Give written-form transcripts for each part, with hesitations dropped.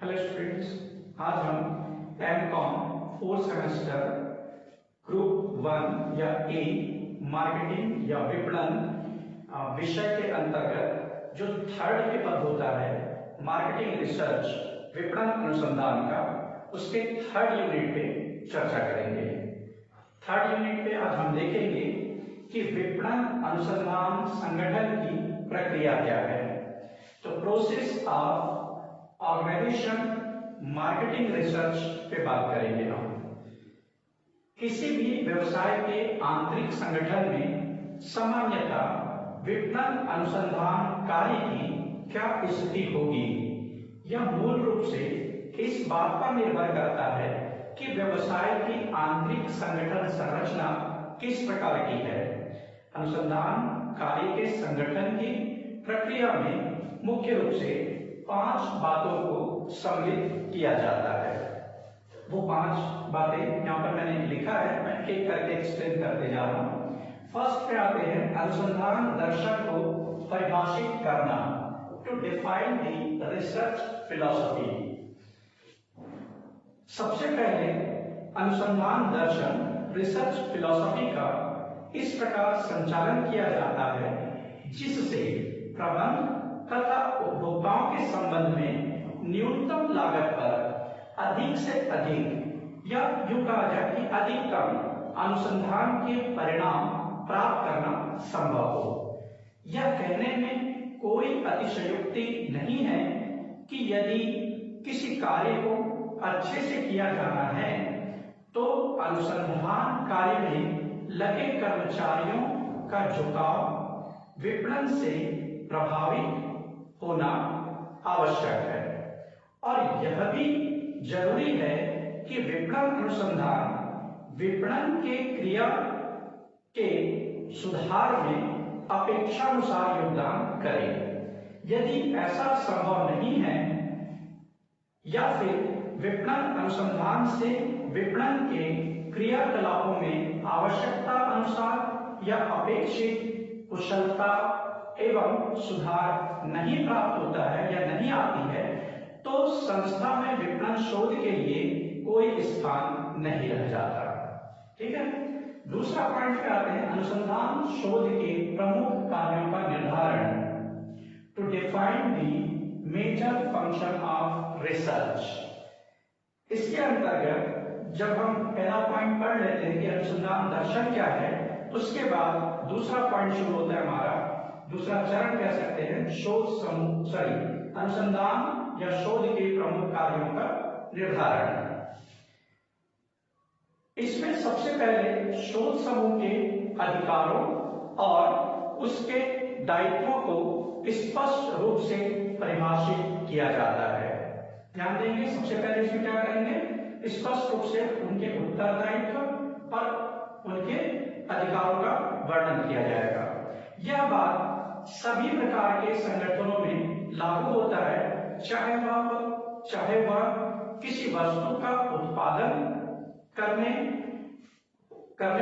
Hello students, आज हम MCom 4 semester group 1 या ए मार्केटिंग या विपणन विषय के अंतर्गत जो थर्ड के पद होता है मार्केटिंग रिसर्च विपणन अनुसंधान का, उसके थर्ड यूनिट पे चर्चा करेंगे। थर्ड यूनिट पे आज हम देखेंगे कि विपणन अनुसंधान संगठन की प्रक्रिया क्या है। तो process of organisation marketing research पे बात करेंगे हम। किसी भी व्यवसाय के आंतरिक संगठन में सामान्यतः विपणन अनुसंधान कार्य की क्या स्थिति होगी, यह मूल रूप से इस बात पर निर्भर करता है कि व्यवसाय की आंतरिक संगठन संरचना किस प्रकार की है। अनुसंधान कार्य के संगठन की प्रक्रिया में मुख्य रूप से 5 बातों को सम्मिलित किया जाता है। वो 5 बातें यहाँ पर मैंने लिखा है, मैं एक करके एक्सप्लेन करते जा रहा हूँ। फर्स्ट पे आते हैं अनुसंधान दर्शन को परिभाषित करना, to define the research philosophy. सबसे पहले अनुसंधान दर्शन रिसर्च फिलॉसफी का इस प्रकार संचालन किया जाता है जिससे प्रबंध तथा उपभोक्ताओं के संबंध में न्यूनतम लागत पर अधिक से अधिक या यूं कहा जाए कि अधिकतम अनुसंधान के परिणाम प्राप्त करना संभव हो। यह कहने में कोई अतिशयोक्ति नहीं है कि यदि किसी कार्य को अच्छे से किया जाना है तो अनुसंधान कार्य में लगे कर्मचारियों का झुकाव विपणन से प्रभावित होना आवश्यक है, और यह भी जरूरी है कि विपणन अनुसंधान विपणन के क्रिया के सुधार में अपेक्षानुसार योगदान करे। यदि ऐसा संभव नहीं है या फिर विपणन अनुसंधान से विपणन के क्रियाकलापों में आवश्यकता अनुसार या अपेक्षित कुशलता एवं सुधार नहीं प्राप्त होता है या नहीं आती है, तो संस्था में विपणन शोध के लिए कोई स्थान नहीं रह जाता। ठीक है। दूसरा पॉइंट पे आते हैं अनुसंधान शोध के प्रमुख कार्यों का निर्धारण, to define the major function of research. इसके अंतर्गत जब हम पहला पॉइंट पढ़ लेते हैं कि अनुसंधान दर्शन क्या है, उसके बाद दूसरा पॉइंट शुरू होता है हमारा, दूसरा चरण कह सकते हैं शोध समूह अनुसंधान या शोध के प्रमुख कार्यों का निर्धारण। इसमें सबसे पहले शोध समूह के अधिकारों और उसके दायित्वों को स्पष्ट रूप से परिभाषित किया जाता है। ध्यान देंगे, सबसे पहले इसमें क्या करेंगे, स्पष्ट रूप से उनके उत्तरदायित्व और उनके अधिकारों का वर्णन किया जाएगा। यह बात सभी प्रकार के संगठनों में लागू होता है, चाहे वह किसी वस्तु का उत्पादन करने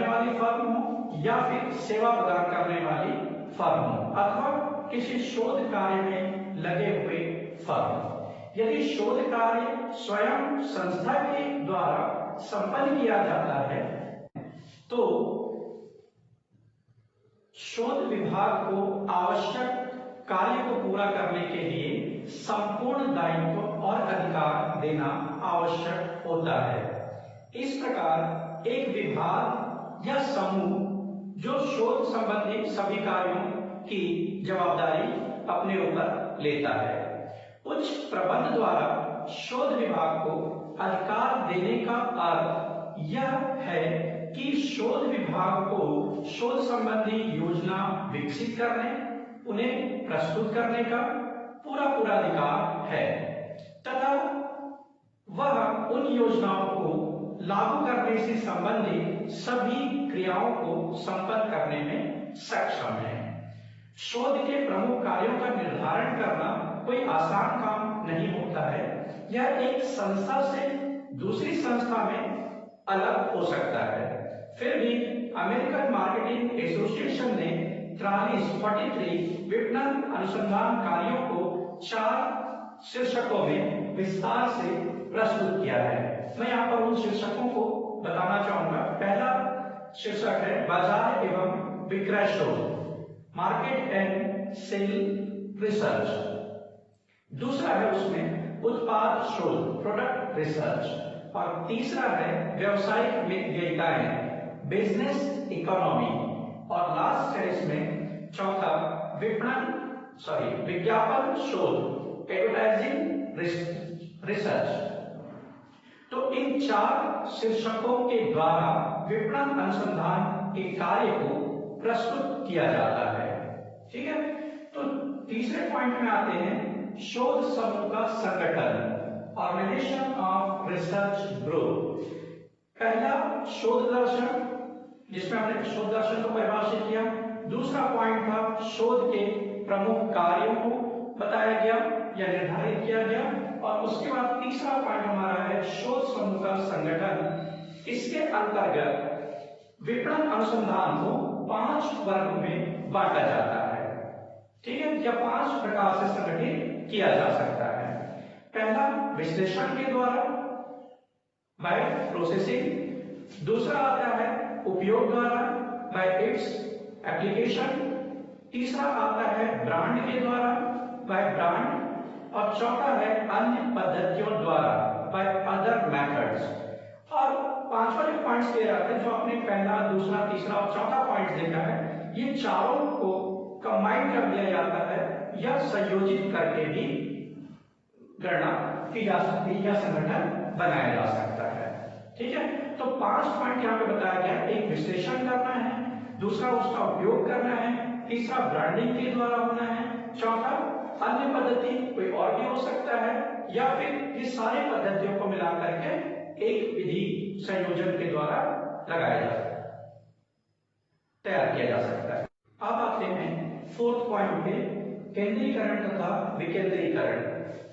वाली फर्म हो या फिर सेवा प्रदान करने वाली फर्म हो, अथवा किसी शोध कार्य में लगे हुए फर्म। यदि शोध कार्य स्वयं संस्था के द्वारा संपन्न किया जाता है तो शोध विभाग को आवश्यक कार्य को पूरा करने के लिए संपूर्ण दायित्व और अधिकार देना आवश्यक होता है। इस प्रकार एक विभाग या समूह जो शोध संबंधी सभी कार्यों की जवाबदारी अपने ऊपर लेता है, उच्च प्रबंध द्वारा शोध विभाग को अधिकार देने का अर्थ यह है कि शोध विभाग को शोध संबंधी योजना विकसित करने, उन्हें प्रस्तुत करने का पूरा अधिकार है तथा वह उन योजनाओं को लागू करने से संबंधित सभी क्रियाओं को संपन्न करने में सक्षम है। शोध के प्रमुख कार्यों का निर्धारण करना कोई आसान काम नहीं होता है। यह एक संस्था से दूसरी संस्था में अलग हो सकता है। फिर भी अमेरिकन मार्केटिंग एसोसिएशन ने 43 विपणन अनुसंधान कार्यों को 4 शीर्षकों में विस्तार से प्रस्तुत किया है। मैं यहाँ पर उन शीर्षकों को बताना चाहूंगा। पहला शीर्षक है बाजार एवं विक्रय शोध, मार्केट एंड सेल रिसर्च। दूसरा है उसमें उत्पाद शोध, प्रोडक्ट रिसर्च। और तीसरा है व्यवसायिक विज्ञताएं, बिजनेस इकोनॉमी। और लास्ट है इसमें चौथा विज्ञापन शोध, एडवर्टाइजिंग रिसर्च। तो इन 4 शीर्षकों के द्वारा विपणन अनुसंधान के कार्य को प्रस्तुत किया जाता है। ठीक है, तो तीसरे पॉइंट में आते हैं शोध समूह का संगठन, ऑर्गेनाइजेशन ऑफ रिसर्च ग्रुप। पहला शोध दर्शन, जिसमें हमने शोध दर्शन को परिभाषित किया। दूसरा पॉइंट था शोध के प्रमुख कार्यों को बताया गया या निर्धारित किया गया। और उसके बाद तीसरा पॉइंट हमारा है शोध समूह का संगठन। इसके अंतर्गत विपणन अनुसंधान को 5 वर्गों में बांटा जाता है। ठीक है, या 5 प्रकार से संगठित किया जा सकता है। पहला विश्लेषण के द्वारा, बाय प्रोसेसिंग। दूसरा आता है उपयोग द्वारा, बाय इट्स एप्लीकेशन। तीसरा आता है ब्रांड के द्वारा, बाय ब्रांड। और चौथा है अन्य पद्धतियों द्वारा, बाय अदर मेथड्स। और पांचवा जो पॉइंट्स दे रहा था, जो आपने पहला, दूसरा, तीसरा और चौथा पॉइंट देखा है, ये चारों को कंबाइन कर दिया जाता है या संयोजित करके भी गणना की जा सकती है या संगठन बनाया जा सकता है। ठीक है, तो 5 पॉइंट यहाँ पे बताया गया। एक विश्लेषण करना है, दूसरा उसका उपयोग करना है, तीसरा ब्रांडिंग के द्वारा होना है, चौथा अन्य पद्धति कोई और भी हो सकता है, या फिर ये सारे पद्धतियों को मिला करके एक विधि संयोजन के द्वारा लगाया जा सकता है, तैयार किया जा सकता है। अब आते हैं 4th पॉइंट पे, केंद्रीकरण तथा विकेंद्रीकरण।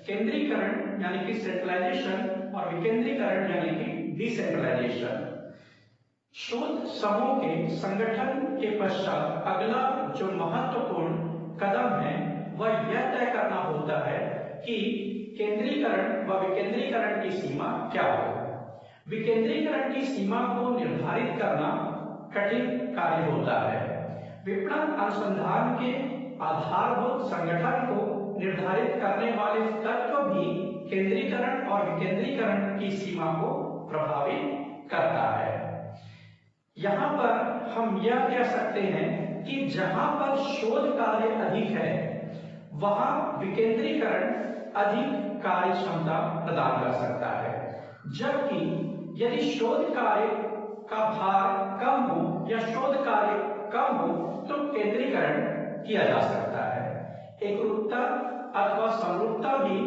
केंद्रीकरण यानी कि सेंट्रलाइजेशन और विकेंद्रीकरण यानी कि डिसेंट्रलाइजेशन। शोध समूह के संगठन के पश्चात अगला जो महत्वपूर्ण कदम है वह यह तय करना होता है कि केंद्रीकरण व विकेंद्रीकरण की सीमा क्या हो। विकेंद्रीकरण की सीमा को निर्धारित करना कठिन कार्य होता है। विपणन अनुसंधान के आधारभूत संगठन को निर्धारित करने वाले तत्व भी केंद्रीकरण और विकेंद्रीकरण की सीमा को प्रभावित करता है। यहाँ पर हम यह कह सकते हैं कि जहां पर शोध कार्य अधिक है वहां विकेंद्रीकरण अधिक कार्य क्षमता प्रदान कर सकता है, जबकि यदि शोध कार्य का भार कम हो या शोध कार्य कम हो तो केंद्रीकरण किया जा सकता है। एकरूपता अथवा समरूपता भी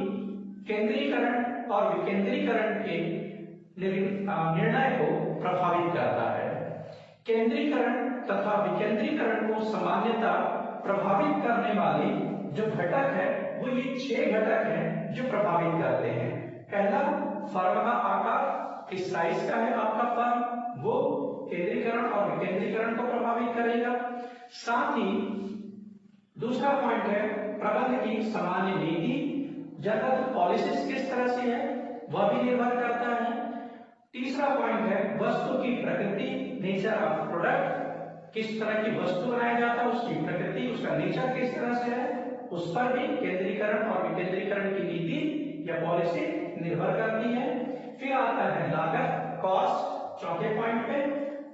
केंद्रीकरण और विकेंद्रीकरण के निर्णय को प्रभावित करता है। केंद्रीकरण तथा विकेंद्रीकरण को सामान्यतः प्रभावित करने वाले जो घटक है वो ये 6 घटक हैं जो प्रभावित करते हैं। पहला, फर्म का आकार, किस साइज का है आपका फर्म, वो केंद्रीकरण और विकेंद्रीकरण को प्रभावित करेगा। साथ ही दूसरा पॉइंट है प्रबंध की सामान्य नीति, जनरल पॉलिसीज किस तरह से है वह भी निर्भर करता है। तीसरा पॉइंट है वस्तु की प्रकृति, नेचर ऑफ प्रोडक्ट, किस तरह की वस्तु बनाया जाता है उसकी प्रकृति, उसका नेचर किस तरह से है, उस पर भी केंद्रीकरण और विकेंद्रीकरण की नीति या पॉलिसी निर्भर करती है। फिर आता है लागत, कॉस्ट, चौथे पॉइंट पे।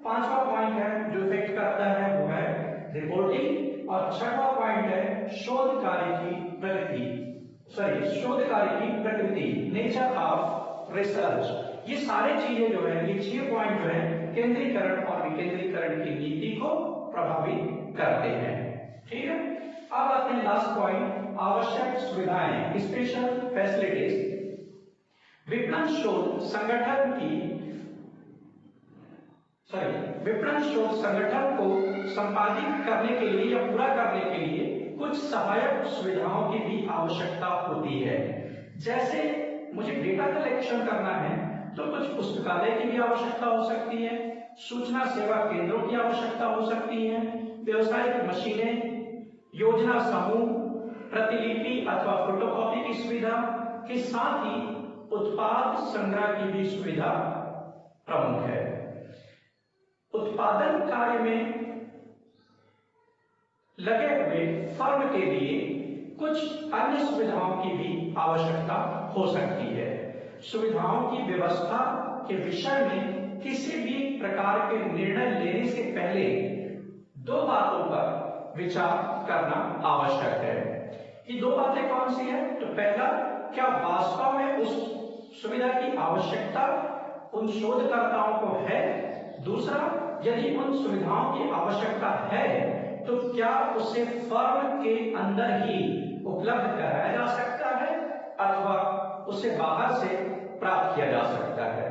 पांचवा पॉइंट है जो इफेक्ट करता है वो है रिपोर्टिंग। और छठवां पॉइंट है शोध कार्य की प्रकृति, नेचर ऑफ रिसर्च। ये सारे चीजें जो है, ये 6 पॉइंट जो है केंद्रीकरण और विकेंद्रीकरण की नीति को प्रभावित करते हैं। ठीक है, अब आते हैं लास्ट पॉइंट, आवश्यक सुविधाएं, स्पेशल फैसिलिटीज। विपणन शोध संगठन को संपादित करने के लिए या पूरा करने के लिए कुछ सहायक सुविधाओं की भी आवश्यकता होती है। जैसे मुझे डेटा कलेक्शन करना है तो कुछ पुस्तकालय की भी आवश्यकता हो सकती है, सूचना सेवा केंद्रों की आवश्यकता हो सकती है, व्यवसायिक मशीनें, योजना समूह, प्रतिलिपि अथवा फोटोकॉपी की सुविधा, के साथ ही उत्पाद संग्रह की भी सुविधा प्रमुख है। उत्पादन कार्य में लगे हुए फर्म के लिए कुछ अन्य सुविधाओं की भी आवश्यकता हो सकती है। सुविधाओं की व्यवस्था के विषय में किसी भी प्रकार के निर्णय लेने से पहले दो बातों पर विचार करना आवश्यक है। ये दो बातें कौन सी है? तो पहला, क्या वास्तव में उस सुविधा की आवश्यकता उन शोधकर्ताओं को है? दूसरा, यदि उन सुविधाओं की आवश्यकता है तो क्या उसे फर्म के अंदर ही उपलब्ध कराया जा सकता है अथवा उसे बाहर से प्राप्त किया जा सकता है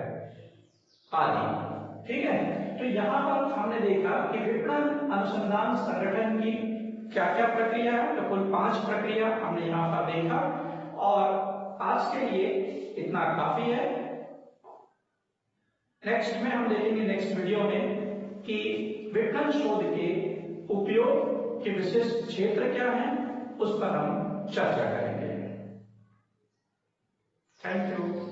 आदि। ठीक है, तो यहाँ पर हमने देखा कि विपणन अनुसंधान संगठन की क्या क्या प्रक्रिया है। तो कुल 5 प्रक्रिया हमने यहाँ पर देखा और आज के लिए इतना काफी है। नेक्स्ट में हम देखेंगे नेक्स्ट वीडियो में कि विपणन शोध के उपयोग के विशिष्ट क्षेत्र क्या हैं, उस पर हम चर्चा करेंगे। Thank you.